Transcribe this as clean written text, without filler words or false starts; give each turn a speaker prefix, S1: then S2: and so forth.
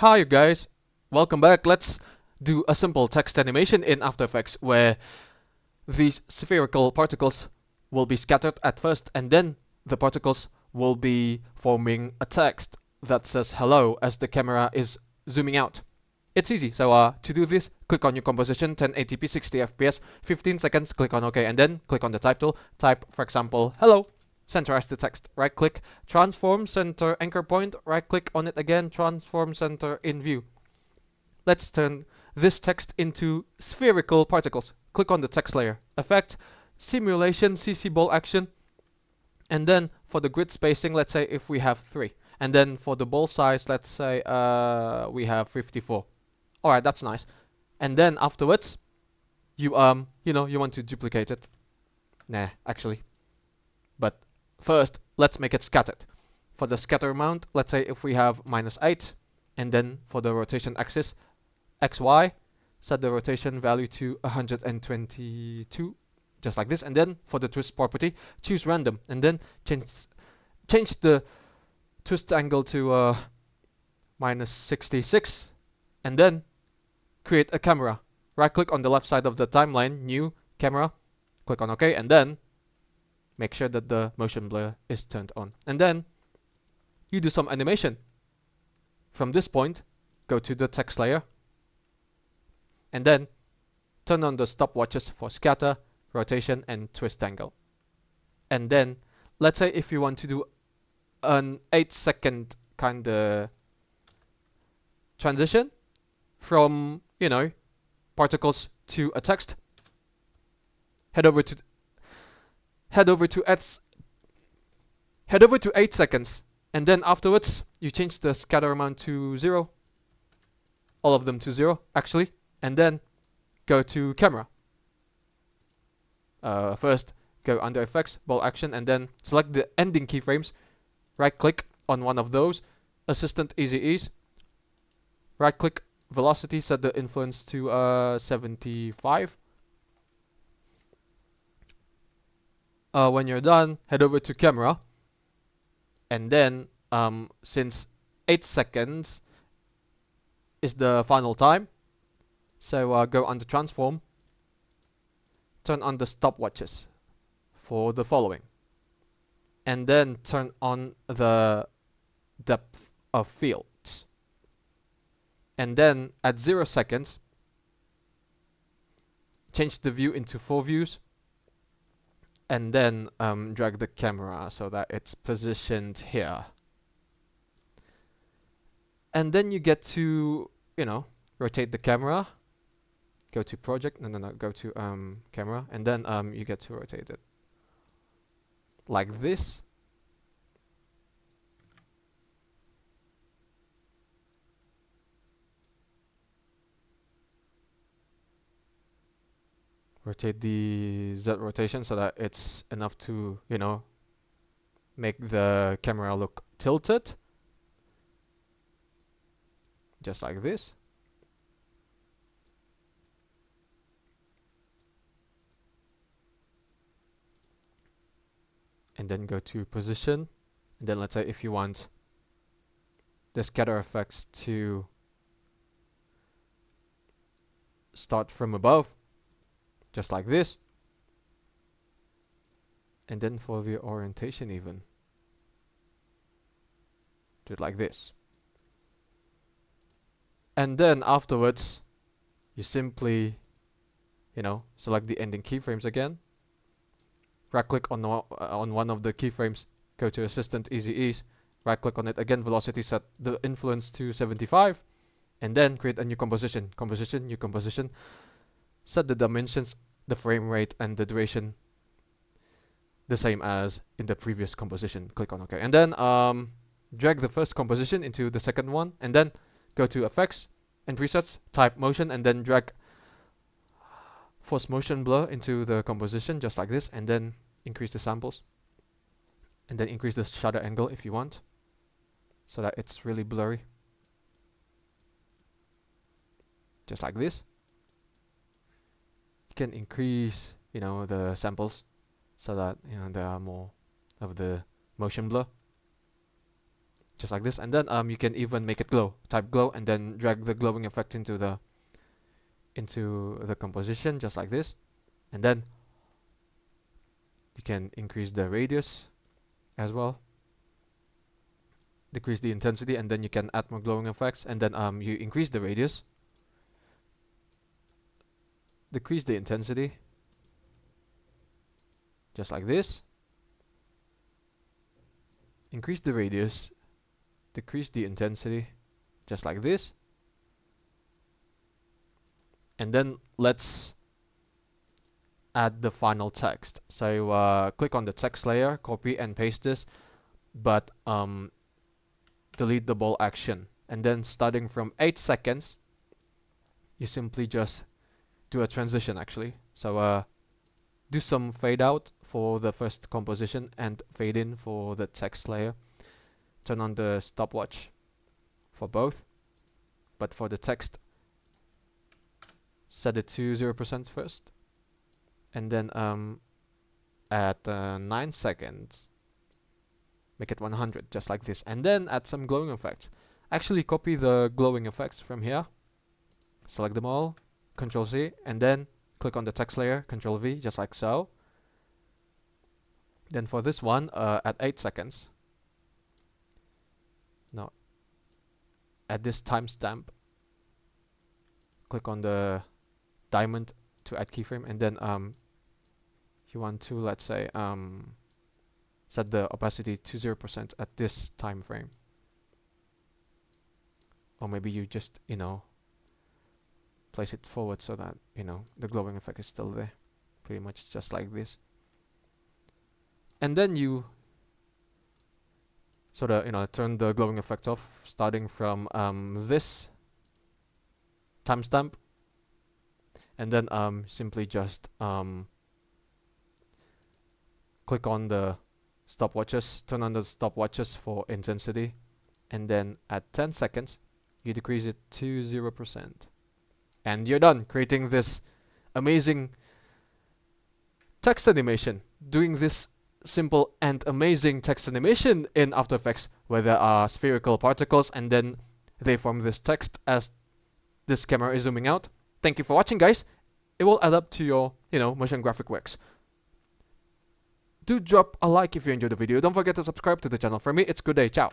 S1: Hi guys, welcome back. Let's do a simple text animation in After Effects where these spherical particles will be scattered at first and then the particles will be forming a text that says hello as the camera is zooming out. It's easy, so to do this, click on your composition, 1080p 60 fps, 15 seconds, click on OK, and then click on the type tool, type for example hello, centerize the text, right click, transform center anchor point, right click on it again, transform center in view. Let's turn this text into spherical particles. Click on the text layer, effect, simulation, CC ball action, and then for the grid spacing, let's say if we have 3, and then for the ball size, let's say we have 54. Alright, that's nice. And then afterwards, you want to duplicate it. Nah, actually. But first, let's make it scattered. For the scatter amount, let's say if we have -8, and then for the rotation axis, XY, set the rotation value to 122, just like this. And then for the twist property, choose random, and then change the twist angle to -66, and then create a camera. Right click on the left side of the timeline, new camera, click on OK, and then make sure that the motion blur is turned on. And then you do some animation. From this point, go to the text layer, and then turn on the stopwatches for scatter, rotation, and twist angle. And then, let's say if you want to do an 8-second kind of transition from, particles to a text, head over to 8 seconds, and then afterwards you change the scatter amount to 0, all of them to 0 actually, and then go to camera. First go under effects, ball action, and then select the ending keyframes, right click on one of those, assistant easy ease, right click velocity, set the influence to 75. When you're done, head over to camera, and then since 8 seconds is the final time, so go under transform, turn on the stopwatches for the following, and then turn on the depth of fields, and then at 0 seconds change the view into 4 views, and then drag the camera so that it's positioned here. And then you get to, rotate the camera. Go to project, go to camera, and then you get to rotate it like this. Rotate the Z rotation so that it's enough to, make the camera look tilted. Just like this. And then go to position. And then let's say if you want the scatter effects to start from above, just like this. And then for the orientation even, do it like this. And then afterwards, you simply, select the ending keyframes again. Right click on one of the keyframes, go to assistant easy ease, right click on it again, velocity, set the influence to 75, and then create a new composition. Composition, new composition. Set the dimensions, the frame rate, and the duration the same as in the previous composition. Click on OK. And then drag the first composition into the second one, and then go to effects and presets, type motion, and then drag force motion blur into the composition, just like this, and then increase the samples. And then increase the shutter angle if you want, so that it's really blurry. Just like this. You can increase, the samples so that, there are more of the motion blur. just like this. And then you can even make it glow, type glow, and then drag the glowing effect into the composition, just like this. And then you can increase the radius as well, decrease the intensity, and then you can add more glowing effects. And then you increase the radius, decrease the intensity, just like this. Increase the radius, decrease the intensity, just like this. And then let's add the final text. So click on the text layer, copy and paste this, but delete the bold action. And then starting from 8 seconds, you simply just do a transition actually. So do some fade out for the first composition and fade in for the text layer. Turn on the stopwatch for both, but for the text, set it to 0% first, and then at 9 seconds, make it 100, just like this, and then add some glowing effects. Actually, copy the glowing effects from here, select them all, Ctrl C, and then click on the text layer, Ctrl V, just like so. Then for this one, at 8 seconds, now at this timestamp, click on the diamond to add keyframe, and then you want to, let's say, set the opacity to 0% at this time frame. Or maybe you just, place it forward so that, the glowing effect is still there. Pretty much just like this. And then you sort of, turn the glowing effect off, starting from this timestamp. And then simply just click on the stopwatches, turn on the stopwatches for intensity, and then at 10 seconds, you decrease it to 0%. And you're done creating this amazing text animation. Doing this simple and amazing text animation in After Effects, where there are spherical particles and then they form this text as this camera is zooming out. Thank you for watching, guys. It will add up to your, motion graphic works. Do drop a like if you enjoyed the video. Don't forget to subscribe to the channel. For me, it's good day. Ciao.